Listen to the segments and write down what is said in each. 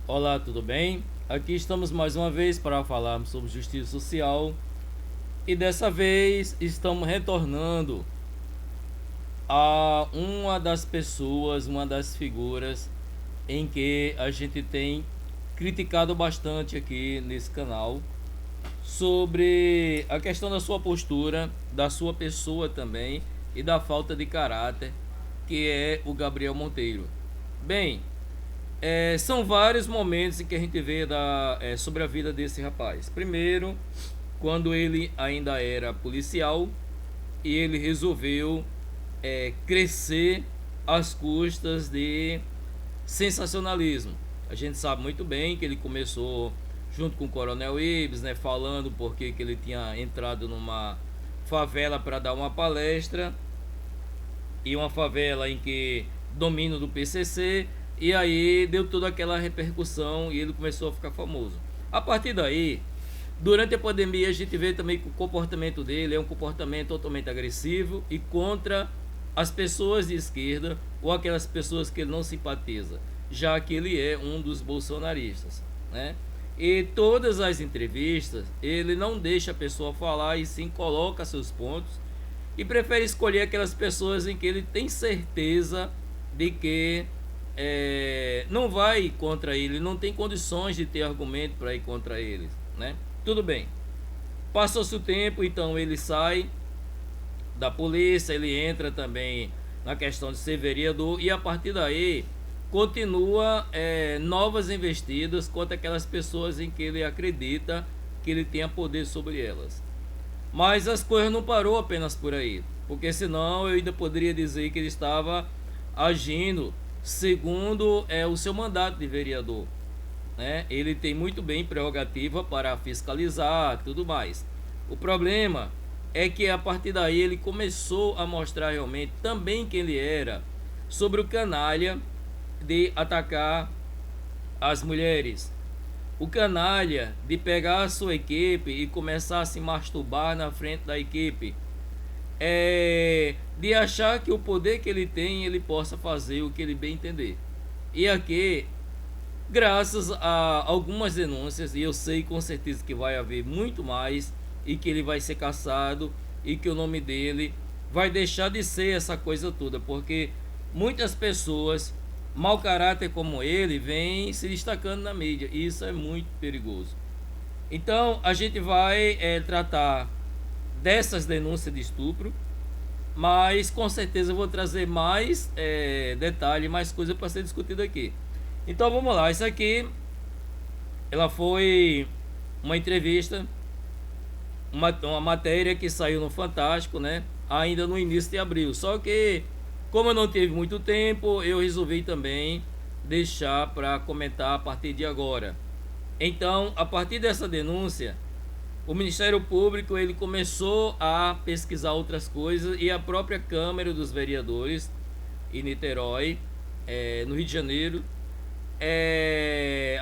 Olá, tudo bem? Aqui estamos mais uma vez para falarmos sobre justiça social e dessa vez estamos retornando a uma das pessoas, uma das figuras em que a gente tem criticado bastante aqui nesse canal sobre a questão da sua postura, da sua pessoa também e da falta de caráter, que é o Gabriel Monteiro. Bem, são vários momentos em que a gente vê sobre a vida desse rapaz. Primeiro, quando ele ainda era policial e ele resolveu crescer às custas de sensacionalismo. A gente sabe muito bem que ele começou junto com o Coronel Ives, né, falando porque que ele tinha entrado numa favela para dar uma palestra, e uma favela em que domínio do PCC, e aí deu toda aquela repercussão e ele começou a ficar famoso. A partir daí, durante a pandemia, a gente vê também que o comportamento dele é um comportamento totalmente agressivo e contra as pessoas de esquerda ou aquelas pessoas que ele não simpatiza, já que ele é um dos bolsonaristas, né? E todas as entrevistas ele não deixa a pessoa falar e sim coloca seus pontos e prefere escolher aquelas pessoas em que ele tem certeza de que não vai contra ele, não tem condições de ter argumento para ir contra eles, né? Tudo bem. Passou-se o tempo, então ele sai da polícia, ele entra também na questão de ser vereador e a partir daí continua novas investidas contra aquelas pessoas em que ele acredita que ele tenha poder sobre elas. Mas as coisas não parou apenas por aí, porque senão eu ainda poderia dizer que ele estava agindo segundo o seu mandato de vereador, né? Ele tem muito bem prerrogativa para fiscalizar tudo mais. O problema é que a partir daí ele começou a mostrar realmente também quem ele era, sobre o canalha de atacar as mulheres, o canalha de pegar a sua equipe e começar a se masturbar na frente da equipe, de achar que o poder que ele tem ele possa fazer o que ele bem entender. E aqui, graças a algumas denúncias, e eu sei com certeza que vai haver muito mais, e que ele vai ser caçado, e que o nome dele vai deixar de ser essa coisa toda, porque muitas pessoas mau caráter como ele vêm se destacando na mídia, e isso é muito perigoso. Então a gente vai tratar dessas denúncias de estupro, mas com certeza eu vou trazer mais detalhe, mais coisa para ser discutida aqui. Então vamos lá, isso aqui ela foi uma entrevista, uma matéria que saiu no Fantástico, né? Ainda no início de abril. Só que, como eu não tive muito tempo, eu resolvi também deixar para comentar a partir de agora. Então, a partir dessa denúncia, o Ministério Público ele começou a pesquisar outras coisas e a própria Câmara dos Vereadores em Niterói, no Rio de Janeiro,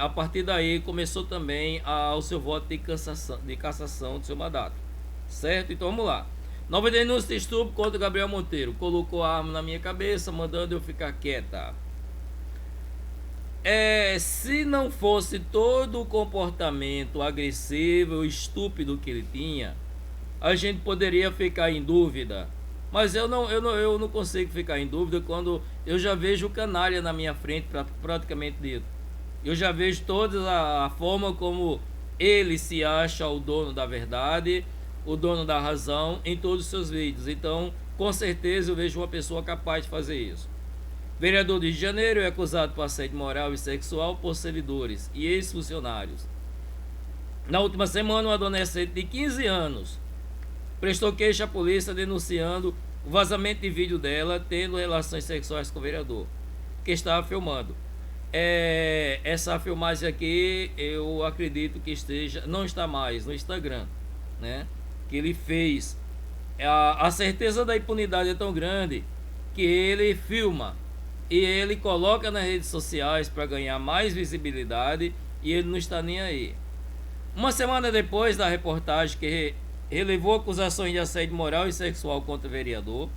a partir daí começou também ao seu voto de cassação do seu mandato, certo? Então vamos lá. Nova denúncia de estupro contra Gabriel Monteiro. Colocou a arma na minha cabeça, mandando eu ficar quieta. Se não fosse todo o comportamento agressivo e estúpido que ele tinha, a gente poderia ficar em dúvida. Mas eu não consigo ficar em dúvida quando eu já vejo o canalha na minha frente, praticamente dito. Eu já vejo toda a forma como ele se acha o dono da verdade, o dono da razão em todos os seus vídeos. Então, com certeza eu vejo uma pessoa capaz de fazer isso. Vereador do Rio de Janeiro é acusado por assédio moral e sexual por servidores e ex-funcionários. Na última semana, um adolescente de 15 anos prestou queixa à polícia denunciando o vazamento de vídeo dela tendo relações sexuais com o vereador, que estava filmando. Essa filmagem aqui eu acredito que não está mais no Instagram, né? Que ele fez. A certeza da impunidade é tão grande que ele filma e ele coloca nas redes sociais para ganhar mais visibilidade e ele não está nem aí. Uma semana depois da reportagem que relevou acusações de assédio moral e sexual contra o vereador,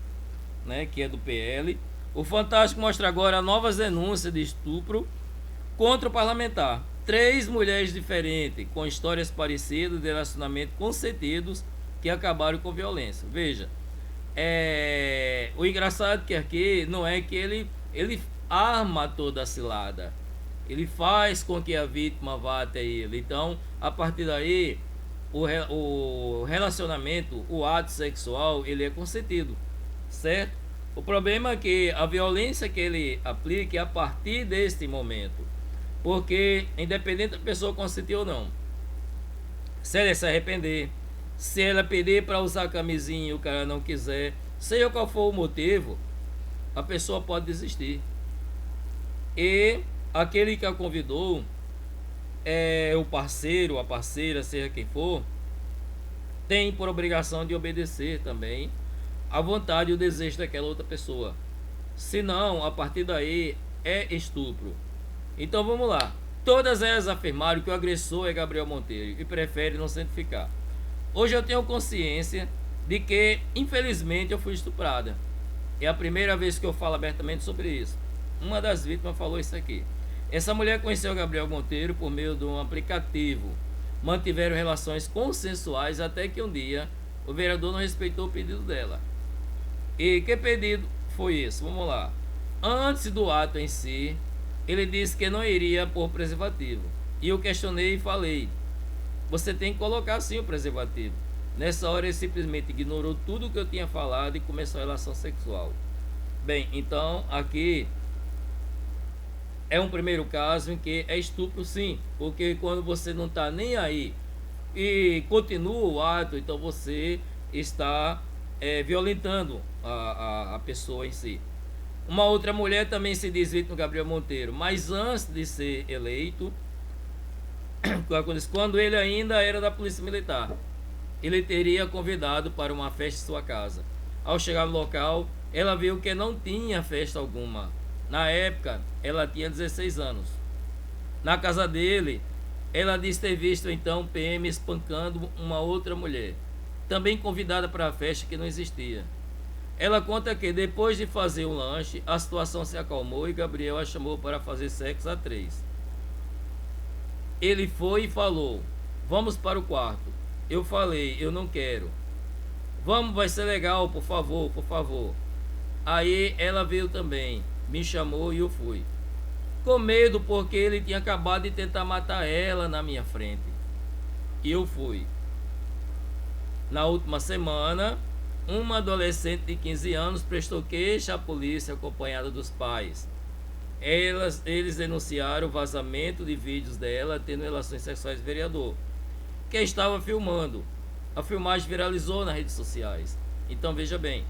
né, que é do PL, o Fantástico mostra agora novas denúncias de estupro Contra o parlamentar, 3 mulheres diferentes, com histórias parecidas de relacionamentos consentidos que acabaram com violência. Veja, o engraçado que aqui não é que ele arma toda a cilada. Ele faz com que a vítima vá até ele. Então, a partir daí, o relacionamento, o ato sexual, ele é consentido, certo? O problema é que a violência que ele aplica é a partir deste momento. Porque, independente da pessoa consentir ou não, se ela se arrepender, se ela pedir para usar camisinha e o cara não quiser, seja qual for o motivo, a pessoa pode desistir. E aquele que a convidou, o parceiro, a parceira, seja quem for, tem por obrigação de obedecer também a vontade e o desejo daquela outra pessoa. Senão, a partir daí, é estupro. Então vamos lá. Todas elas afirmaram que o agressor é Gabriel Monteiro e prefere não se identificar. Hoje eu tenho consciência de que, infelizmente, eu fui estuprada. É a primeira vez que eu falo abertamente sobre isso. Uma das vítimas falou isso aqui. Essa mulher conheceu o Gabriel Monteiro por meio de um aplicativo. Mantiveram relações consensuais até que um dia o vereador não respeitou o pedido dela. E que pedido foi esse? Vamos lá. Antes do ato em si, ele disse que não iria pôr preservativo. E eu questionei e falei: você tem que colocar sim o preservativo. Nessa hora ele simplesmente ignorou tudo o que eu tinha falado e começou a relação sexual. Bem, então aqui é um primeiro caso em que é estupro sim. Porque quando você não está nem aí e continua o ato, então você está violentando a pessoa em si. Uma outra mulher também se diz vítima do Gabriel Monteiro, mas antes de ser eleito, quando ele ainda era da Polícia Militar, ele teria convidado para uma festa em sua casa. Ao chegar no local, ela viu que não tinha festa alguma. Na época, ela tinha 16 anos. Na casa dele, ela disse ter visto então PM espancando uma outra mulher, também convidada para a festa que não existia. Ela conta que depois de fazer o lanche, a situação se acalmou e Gabriel a chamou para fazer sexo a 3. Ele foi e falou: vamos para o quarto. Eu falei: eu não quero. Vamos, vai ser legal, por favor, por favor. Aí ela veio também, me chamou e eu fui. Com medo porque ele tinha acabado de tentar matar ela na minha frente. E eu fui. Na última semana, uma adolescente de 15 anos prestou queixa à polícia acompanhada dos pais. Eles denunciaram o vazamento de vídeos dela tendo relações sexuais com o vereador, que estava filmando. A filmagem viralizou nas redes sociais. Então veja bem,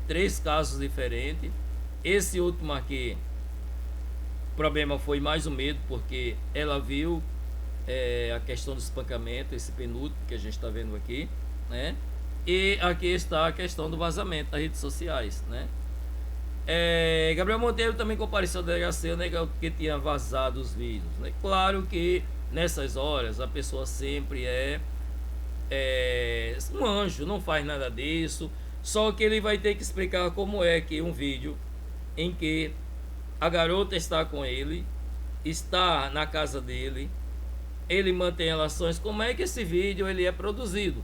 3 casos diferentes. Esse último aqui, o problema foi mais o medo, porque ela viu a questão do espancamento, esse penúltimo que a gente está vendo aqui, né? E aqui está a questão do vazamento das redes sociais, né? Gabriel Monteiro também compareceu à delegacia, né, que tinha vazado os vídeos, né? Claro que nessas horas a pessoa sempre é um anjo, não faz nada disso. Só que ele vai ter que explicar como é que um vídeo em que a garota está com ele, está na casa dele, ele mantém relações, como é que esse vídeo ele é produzido?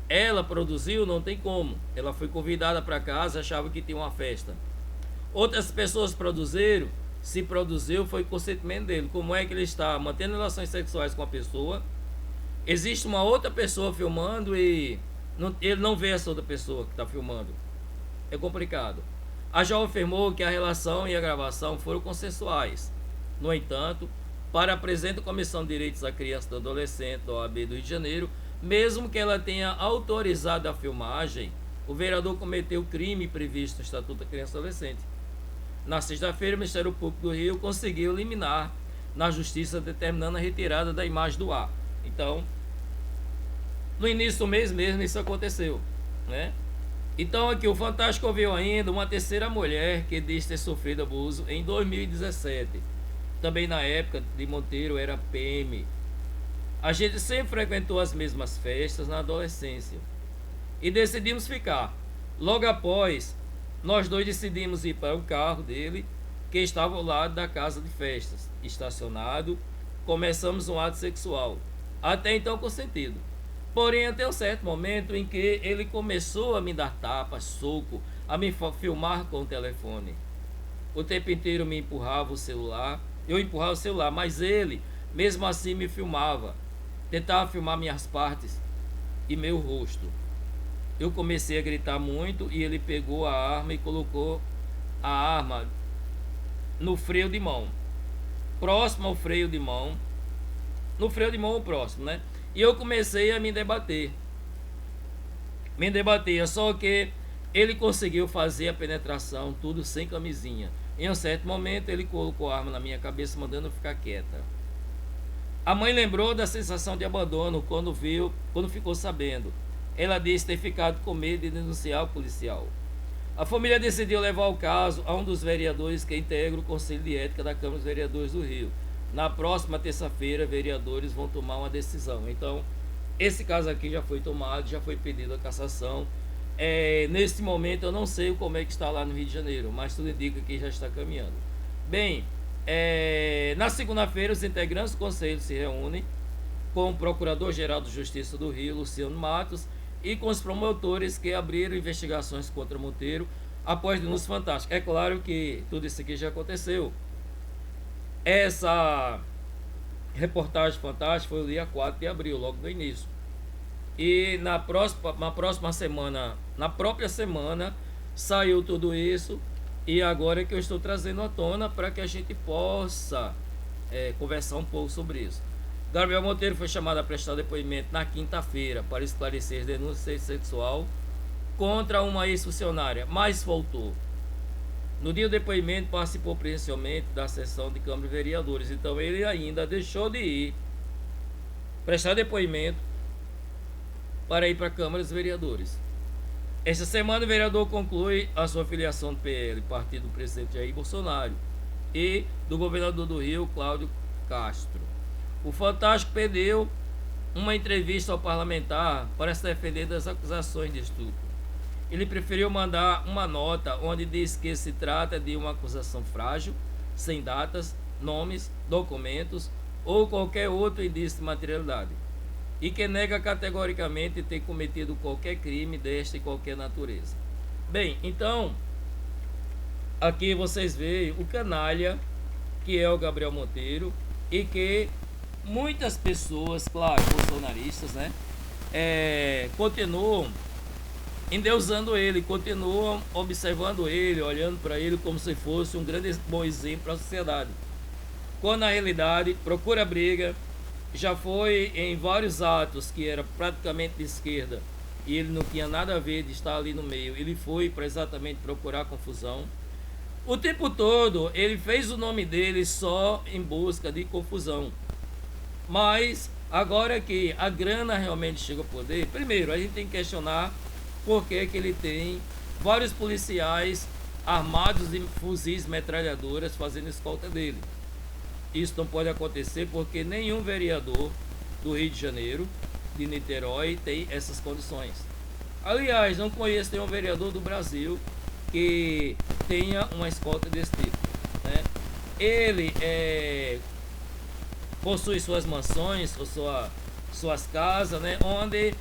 Ela produziu, não tem como. Ela foi convidada para casa, achava que tinha uma festa. Outras pessoas produziram, se produziu foi consentimento dele. Como é que ele está mantendo relações sexuais com a pessoa? Existe uma outra pessoa filmando e ele não vê essa outra pessoa que está filmando. É complicado. A jovem afirmou que a relação e a gravação foram consensuais. No entanto, para a presente Comissão de Direitos da Criança e do Adolescente da OAB do Rio de Janeiro, mesmo que ela tenha autorizado a filmagem, o vereador cometeu o crime previsto no Estatuto da Criança e do Adolescente. Na sexta-feira, o Ministério Público do Rio conseguiu eliminar na Justiça, determinando a retirada da imagem do ar. Então, no início do mês mesmo isso aconteceu, né? Então aqui o Fantástico ouviu ainda uma terceira mulher que diz ter sofrido abuso em 2017. Também na época de Monteiro era PM. A gente sempre frequentou as mesmas festas na adolescência e decidimos ficar. Logo após, nós dois decidimos ir para o carro dele, que estava ao lado da casa de festas, estacionado. Começamos um ato sexual, até então consentido. Porém, até um certo momento em que ele começou a me dar tapas, soco, a me filmar com o telefone. O tempo inteiro me empurrava o celular, eu empurrava o celular, mas ele, mesmo assim, me filmava. Tentava filmar minhas partes e meu rosto. Eu comecei a gritar muito e ele pegou a arma e colocou a arma no freio de mão, próximo ao freio de mão, no freio de mão próximo, né? E eu comecei a me debater, só que ele conseguiu fazer a penetração, tudo sem camisinha. Em um certo momento ele colocou a arma na minha cabeça, mandando eu ficar quieta. A mãe lembrou da sensação de abandono quando ficou sabendo. Ela disse ter ficado com medo de denunciar o policial. A família decidiu levar o caso a um dos vereadores que integra o Conselho de Ética da Câmara dos Vereadores do Rio. Na próxima terça-feira, vereadores vão tomar uma decisão. Então, esse caso aqui já foi tomado, já foi pedido a cassação. Neste momento, eu não sei como é que está lá no Rio de Janeiro, mas tudo indica que já está caminhando. Bem, na segunda-feira, os integrantes do Conselho se reúnem com o Procurador-Geral de Justiça do Rio, Luciano Matos, e com os promotores que abriram investigações contra Monteiro após denúncias fantásticas. É claro que tudo isso aqui já aconteceu. Essa reportagem fantástica foi o dia 4 de abril, logo no início. E na própria semana, saiu tudo isso. E agora é que eu estou trazendo à tona para que a gente possa conversar um pouco sobre isso. Gabriel Monteiro foi chamado a prestar depoimento na quinta-feira para esclarecer as denúncias sexual contra uma ex-funcionária, mas faltou. No dia do depoimento participou presencialmente da sessão de Câmara de Vereadores, então ele ainda deixou de ir prestar depoimento para ir para a Câmara dos Vereadores. Esta semana o vereador conclui a sua filiação do PL, partido do presidente Jair Bolsonaro, e do governador do Rio, Cláudio Castro. O Fantástico perdeu uma entrevista ao parlamentar para se defender das acusações de estupro. Ele preferiu mandar uma nota onde diz que se trata de uma acusação frágil, sem datas, nomes, documentos ou qualquer outro indício de materialidade, e que nega categoricamente ter cometido qualquer crime desta e qualquer natureza. Bem, então, aqui vocês veem o canalha que é o Gabriel Monteiro, e que muitas pessoas, claro, bolsonaristas, né, continuam endeusando ele, continuam observando ele, olhando para ele como se fosse um grande bom exemplo para a sociedade, quando na realidade procura briga. Já foi em vários atos que era praticamente de esquerda e ele não tinha nada a ver de estar ali no meio. Ele foi para exatamente procurar confusão. O tempo todo ele fez o nome dele só em busca de confusão. Mas agora que a grana realmente chega ao poder, primeiro a gente tem que questionar por que ele tem vários policiais armados de fuzis, metralhadoras fazendo escolta dele. Isso não pode acontecer porque nenhum vereador do Rio de Janeiro, de Niterói, tem essas condições. Aliás, não conheço nenhum vereador do Brasil que tenha uma escolta desse tipo, né? Ele possui suas mansões, ou suas casas, né? Onde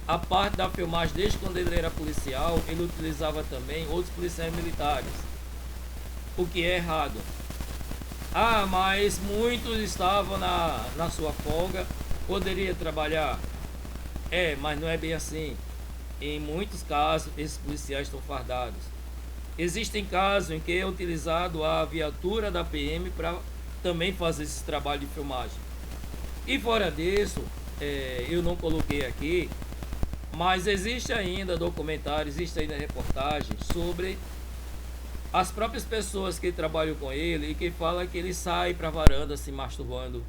a parte da filmagem, desde quando ele era policial, ele utilizava também outros policiais militares, o que é errado. Mas muitos estavam na sua folga, poderia trabalhar. Mas não é bem assim. Em muitos casos, esses policiais estão fardados. Existem casos em que é utilizado a viatura da PM para também fazer esse trabalho de filmagem. E fora disso, eu não coloquei aqui, mas existe ainda documentário, existe ainda reportagem sobre as próprias pessoas que trabalham com ele e que falam que ele sai para a varanda se masturbando,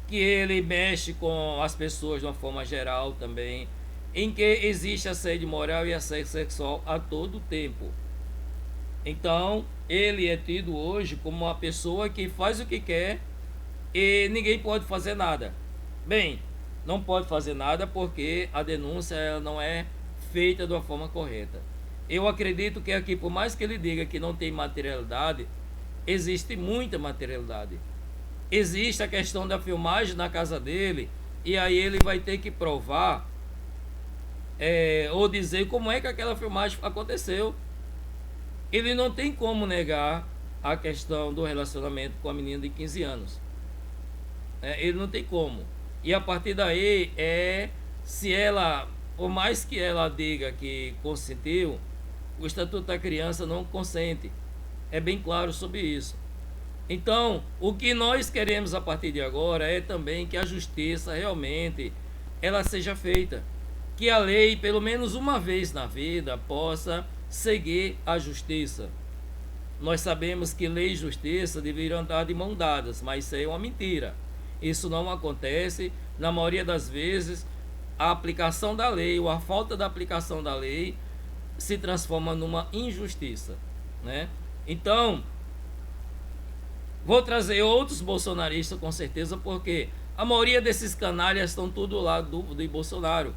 que ele mexe com as pessoas de uma forma geral também, em que existe assédio moral e assédio sexual a todo tempo. Então, ele é tido hoje como uma pessoa que faz o que quer e ninguém pode fazer nada. Bem, não pode fazer nada porque a denúncia ela não é feita de uma forma correta. Eu acredito que aqui, por mais que ele diga que não tem materialidade, existe muita materialidade. Existe a questão da filmagem na casa dele, e aí ele vai ter que provar ou dizer como é que aquela filmagem aconteceu. Ele não tem como negar a questão do relacionamento com a menina de 15 anos. Ele não tem como. E a partir daí, se ela, por mais que ela diga que consentiu, o Estatuto da Criança não consente. É bem claro sobre isso. Então, o que nós queremos a partir de agora é também que a justiça realmente ela seja feita. Que a lei, pelo menos uma vez na vida, possa seguir a justiça. Nós sabemos que lei e justiça deveriam andar de mão dadas, mas isso é uma mentira. Isso não acontece. Na maioria das vezes, a aplicação da lei ou a falta da aplicação da lei se transforma numa injustiça, né? Então, vou trazer outros bolsonaristas com certeza, porque a maioria desses canalhas estão tudo lá do Bolsonaro.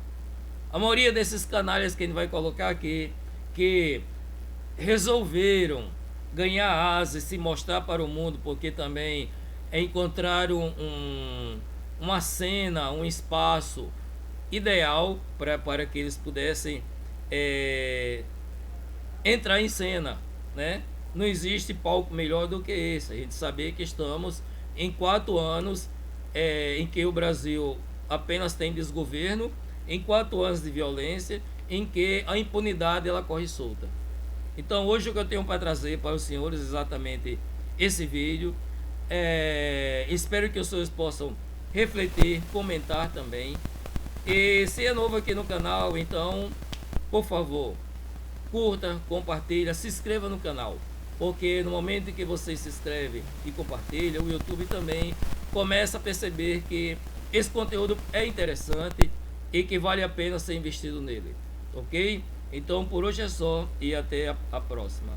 A maioria desses canalhas que a gente vai colocar aqui, que resolveram ganhar asas, se mostrar para o mundo, porque também encontraram uma cena, um espaço ideal para que eles pudessem entrar em cena, né? Não existe palco melhor do que esse. A gente saber que estamos em 4 anos em que o Brasil apenas tem desgoverno, em 4 anos de violência, em que a impunidade ela corre solta. Então hoje o que eu tenho para trazer para os senhores é exatamente esse vídeo. Espero que os senhores possam refletir, comentar também. E se é novo aqui no canal, então, por favor, curta, compartilha, se inscreva no canal. Porque no momento em que você se inscreve e compartilha, o YouTube também começa a perceber que esse conteúdo é interessante e que vale a pena ser investido nele. Ok? Então por hoje é só e até a próxima.